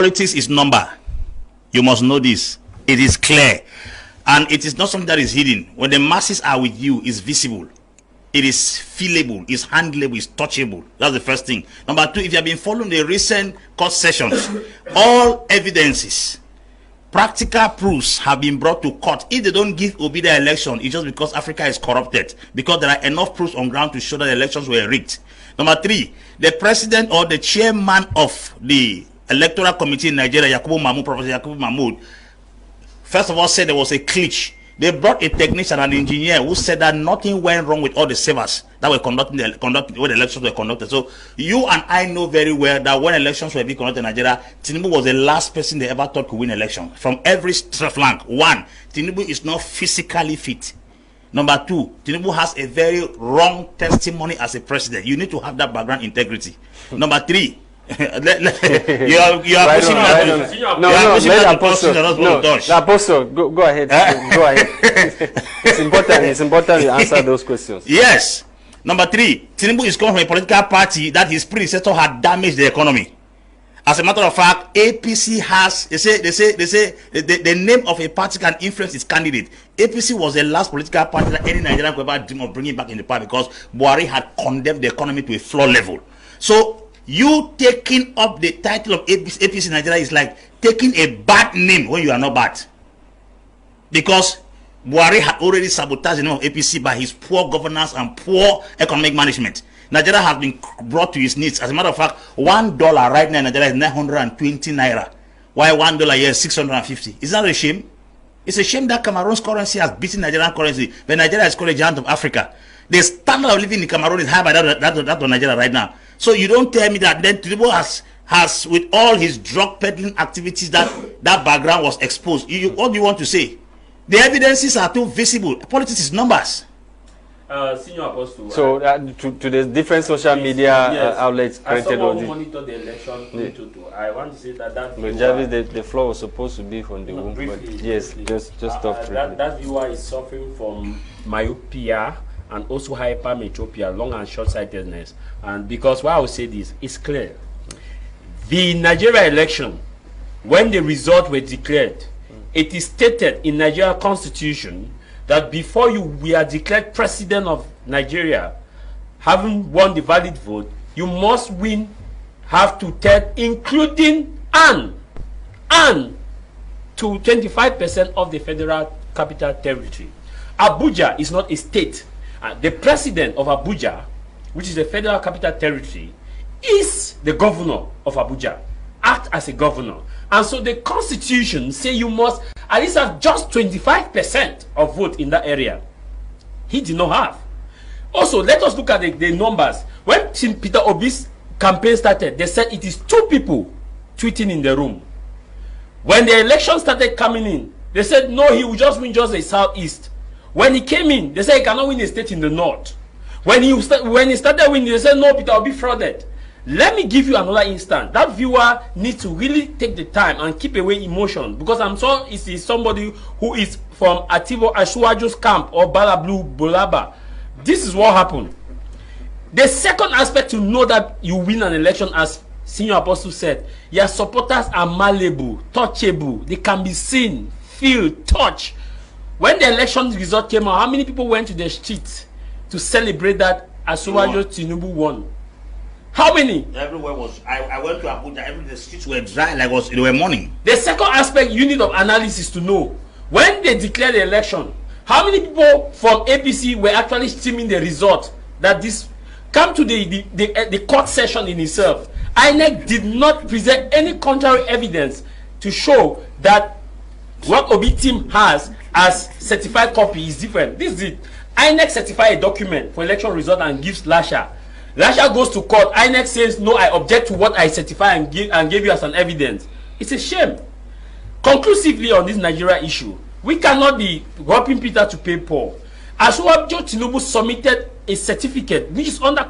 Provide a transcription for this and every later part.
Politics is number. You must know this. It is clear. And it is not something that is hidden. When the masses are with you, it's visible. It is feelable, it's handleable, it's touchable. That's the first thing. Number two, if you have been following the recent court sessions, all evidences, practical proofs have been brought to court. If they don't give Obi the election, it's just because Africa is corrupted. Because there are enough proofs on ground to show that the elections were rigged. Number three, the president or the chairman of the electoral committee in Nigeria, Professor Yakubu Mahmoud, first of all said there was a glitch. They brought a technician, an engineer, who said that nothing went wrong with all the servers that were conducting when the elections were conducted. So you and I know very well that when elections were being conducted in Nigeria, Tinubu was the last person they ever thought could win election. From every flank. One, Tinubu is not physically fit. Number two, Tinubu has a very wrong testimony as a president. You need to have that background integrity. Number three, you are pushing the apostle. Go ahead. Go ahead. It's important you answer those questions. Yes. Number three, Tinubu is coming from a political party that his predecessor had damaged the economy. As a matter of fact, APC has, they say the name of a party can influence its candidate. APC was the last political party that any Nigerian could ever dream of bringing back in the party, because Buhari had condemned the economy to a floor level. So you taking up the title of APC in Nigeria is like taking a bad name when you are not bad. Because Buhari had already sabotaged the name of APC by his poor governance and poor economic management. Nigeria has been brought to its knees. As a matter of fact, $1 right now in Nigeria is 920 naira. Why $1 here is 650? Is that a shame? It's a shame that Cameroon's currency has beaten Nigerian currency, but Nigeria is called a giant of Africa. The standard of living in Cameroon is higher by that of Nigeria right now. So you don't tell me that then Tinubu has with all his drug peddling activities that background was exposed. What do you want to say? The evidences are too visible. Politics is numbers. Senior Apostle. So to the different social media outlets created on the monitor the election. I want to say that Jarvis, the floor was supposed to be from the room. But yes, just stop. That viewer is suffering from myopia and also hypermetropia, long and short-sightedness. And because why I will say this, it's clear. The Nigeria election, when the results were declared, it is stated in Nigeria Constitution that before we are declared president of Nigeria, having won the valid vote, you must have to tell, including and to 25% of the Federal Capital Territory. Abuja is not a state. The president of Abuja, which is the Federal Capital Territory, is the governor of Abuja, act as a governor. And so the constitution say you must at least have just 25% of vote in that area. He did not have. Also, let us look at the numbers. When Peter Obi's campaign started, they said it is 2 people tweeting in the room. When the election started coming in, they said no, he will just win just the southeast. When he came in, they said he cannot win a state in the north. When he started winning, they said no, Peter Obi frauded. Let me give you another instance. That viewer needs to really take the time and keep away emotion, because I'm sure it is somebody who is from Ativo Asiwaju's camp or Balablu Bolaba. This is what happened. The second aspect to know that you win an election, as Senior Apostle said, your supporters are malleable, touchable. They can be seen, feel, touch. When the election result came out, how many people went to the streets to celebrate that Asiwaju Tinubu won? How many? Everywhere was. I went to Abuja. The streets were dry, like they were morning. The second aspect you need of analysis to know, when they declared the election, how many people from APC were actually streaming the result? That this come to the court session in itself. INEC did not present any contrary evidence to show that what Obi team has as certified copy is different. This is it. INEC certify a document for election result and gives Lasha. Lasha goes to court. INEC says, no, I object to what I certify and gave you as an evidence. It's a shame. Conclusively on this Nigeria issue, we cannot be robbing Peter to pay Paul. Asiwaju Tinubu submitted a certificate which is under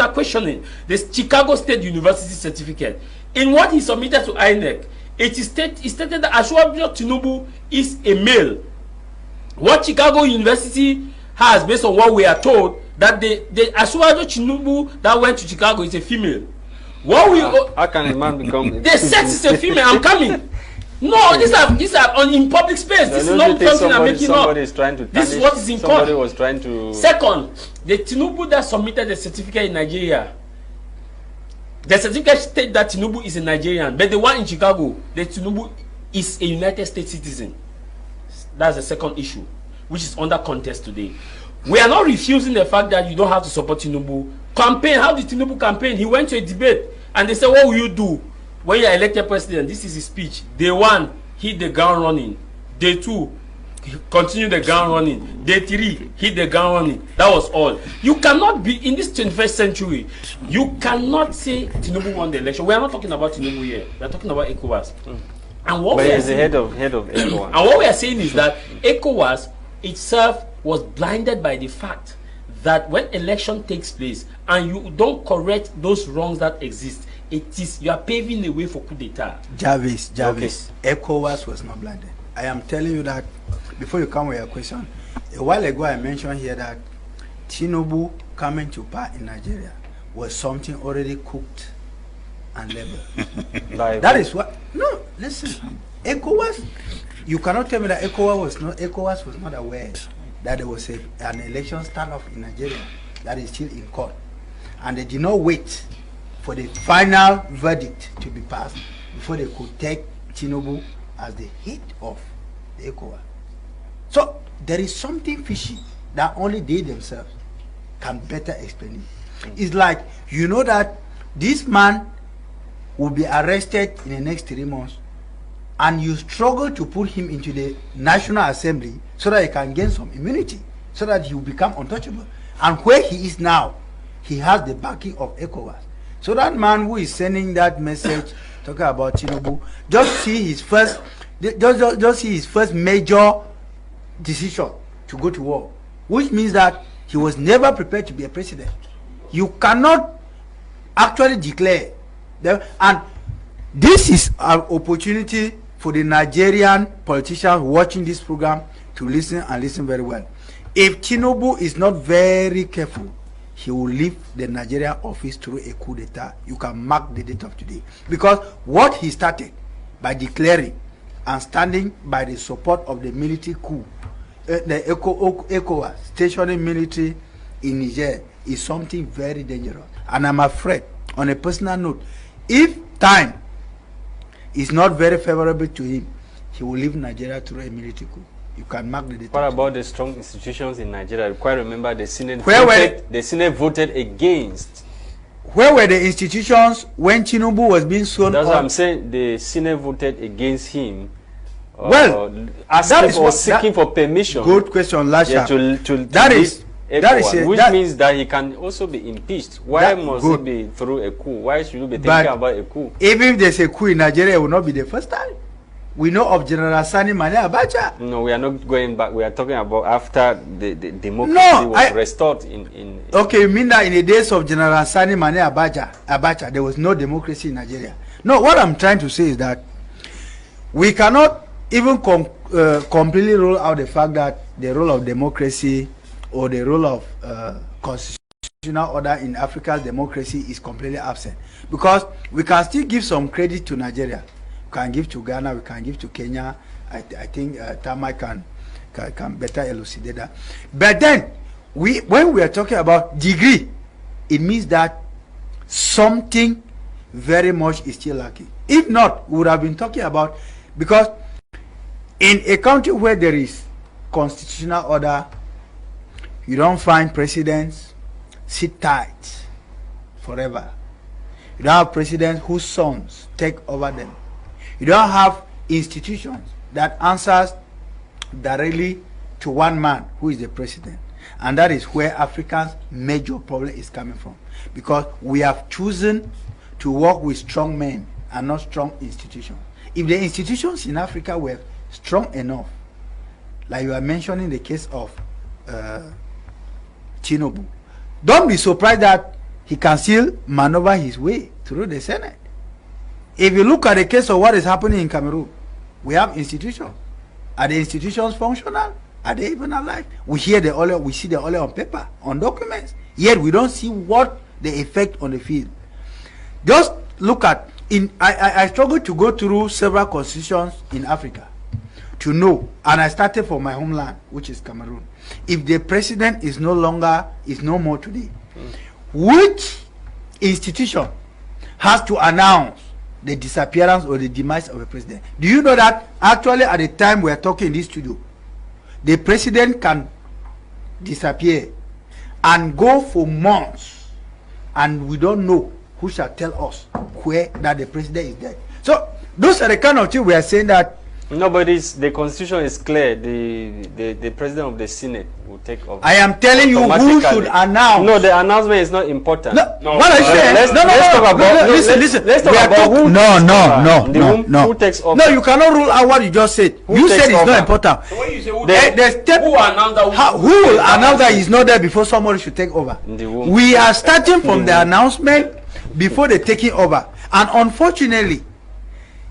questioning, the Chicago State University certificate. In what he submitted to INEC, it stated that Asiwaju Tinubu is a male. What Chicago University has, based on what we are told, that the Asiwaju Tinubu that went to Chicago is a female. What will How can a man become? the sex is a female? I'm coming. No, these are on in public space. This is not something I'm making up. Somebody is trying to. This is what is in court. Somebody was trying to. Second, the Tinubu that submitted the certificate in Nigeria, the certificate states that Tinubu is a Nigerian, but the one in Chicago, the Tinubu is a United States citizen. That's the second issue, which is under contest today. We are not refusing the fact that you don't have to support Tinubu. Campaign, how did Tinubu campaign? He went to a debate and they said, what will you do when you are elected president? This is his speech. Day one, hit the ground running. Day two, continue the ground running. Day three, hit the ground running. That was all. You cannot be in this 21st century. You cannot say Tinubu won the election. We are not talking about Tinubu here. We are talking about ECOWAS. And what But we are he's the saying, head of ECOWAS. and what we are saying is that ECOWAS itself was blinded by the fact that when election takes place and you don't correct those wrongs that exist, you are paving the way for coup d'etat. Jarvis, ECOWAS was not blinded. I am telling you that before you come with your question. A while ago I mentioned here that Tinubu coming to power in Nigeria was something already cooked and labeled. That is what. No, listen. ECOWAS. You cannot tell me that ECOWAS was not aware that there was an election standoff in Nigeria that is still in court, and they did not wait for the final verdict to be passed before they could take Tinubu as the head of the ECOWAS. So there is something fishy that only they themselves can better explain it. It's like, you know that this man will be arrested in the next 3 months, and you struggle to put him into the National Assembly so that he can gain some immunity, so that he will become untouchable. And where he is now, he has the backing of ECOWAS. So that man who is sending that message talking about Tinubu, just see his first major decision to go to war, which means that he was never prepared to be a president. You cannot actually declare them, and this is an opportunity for the Nigerian politicians watching this program to listen, and listen very well. If Tinubu is not very careful, he will leave the Nigerian office through a coup d'etat. You can mark the date of today, because what he started by declaring and standing by the support of the military coup, the ECOWAS stationing military in Niger, is something very dangerous. And I'm afraid, on a personal note, if time is not very favorable to him, he will leave Nigeria through a military coup. You can mark the date. What about the strong institutions in Nigeria? I quite remember the Senate voted against. Where were the institutions when Tinubu was being sworn? That's what I'm saying. The Senate voted against him. Well, asking or seeking for permission. Good question, Lasha. Yeah, which means that he can also be impeached. Why must it be through a coup? Why should you be thinking about a coup? Even if there's a coup in Nigeria, it will not be the first time. We know of General Sani Mane Abacha. No, we are not going back. We are talking about after the democracy was restored in. Okay, you mean that in the days of General Sani Mane Abacha, there was no democracy in Nigeria? No, what I'm trying to say is that we cannot even completely rule out the fact that the role of democracy or the role of constitutional order in Africa's democracy is completely absent, because we can still give some credit to Nigeria. We can give to Ghana, we can give to Kenya. I think Tamai can better elucidate that. But then, when we are talking about degree, it means that something very much is still lacking. If not, we would have been talking about, because in a country where there is constitutional order, you don't find presidents sit tight forever. You don't have presidents whose sons take over them. You don't have institutions that answers directly to one man who is the president. And that is where Africa's major problem is coming from. Because we have chosen to work with strong men and not strong institutions. If the institutions in Africa were strong enough, like you are mentioning the case of Tinubu, don't be surprised that he can still maneuver his way through the Senate. If you look at the case of what is happening in Cameroon, we have institutions. Are the institutions functional? Are they even alive? We see the only on paper, on documents. Yet we don't see what the effect on the field. Just look at I struggled to go through several constitutions in Africa to know, and I started from my homeland, which is Cameroon. If the president is no more today, which institution has to announce the disappearance or the demise of a president? Do you know that actually at the time we are talking in this studio, the president can disappear and go for months, and we don't know who shall tell us where that the president is dead? So those are the kind of things we are saying that the constitution is clear. The president of the Senate will take over. I am telling you who should announce. No, the announcement is not important. No, what I say? Let's talk about. Listen. Let's talk about who takes over. No, you cannot rule out what you just said. You said it's not important. So when you say who will announce that he's not there before somebody should take over? We are starting from the announcement before the taking over, and unfortunately,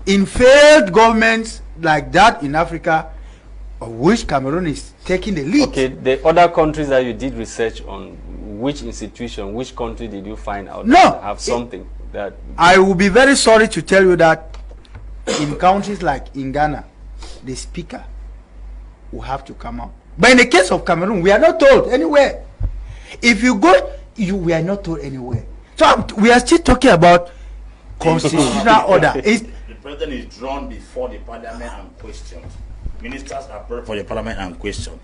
in failed governments like that in Africa, of which Cameroon is taking the lead. Okay, the other countries that you did research on, which institution, which country did you find out that have something that... I will be very sorry to tell you that in countries like in Ghana, the speaker will have to come out. But in the case of Cameroon, we are not told anywhere. If you go, we are not told anywhere. So we are still talking about constitutional order. The president is drawn before the parliament and questioned. Ministers are brought for the parliament and questioned.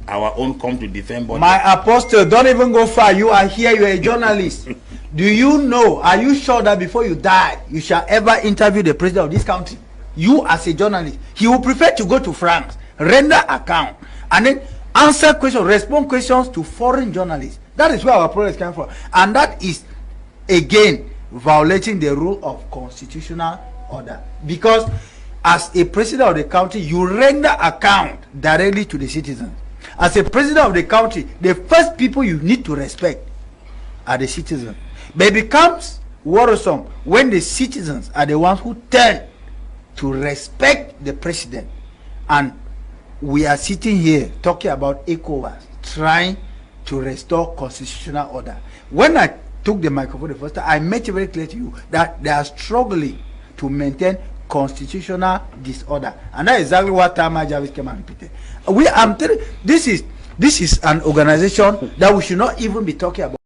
Our own come to defend body. My apostle, don't even go far. You are here, you are a journalist. Do you know, are you sure that before you die, you shall ever interview the president of this country? You as a journalist, he will prefer to go to France, render account, and then answer questions, respond questions to foreign journalists. That is where our problem is coming from. And that is, again, violating the rule of constitutional order. Because as a president of the country, you render account directly to the citizens. As a president of the country, the first people you need to respect are the citizens. But it becomes worrisome when the citizens are the ones who turn to respect the president. And we are sitting here talking about ECOWAS trying to restore constitutional order. When I took the microphone the first time, I made it very clear to you that they are struggling to maintain constitutional disorder, and that is exactly what Tama Jarvis came and repeated. This is an organization that we should not even be talking about.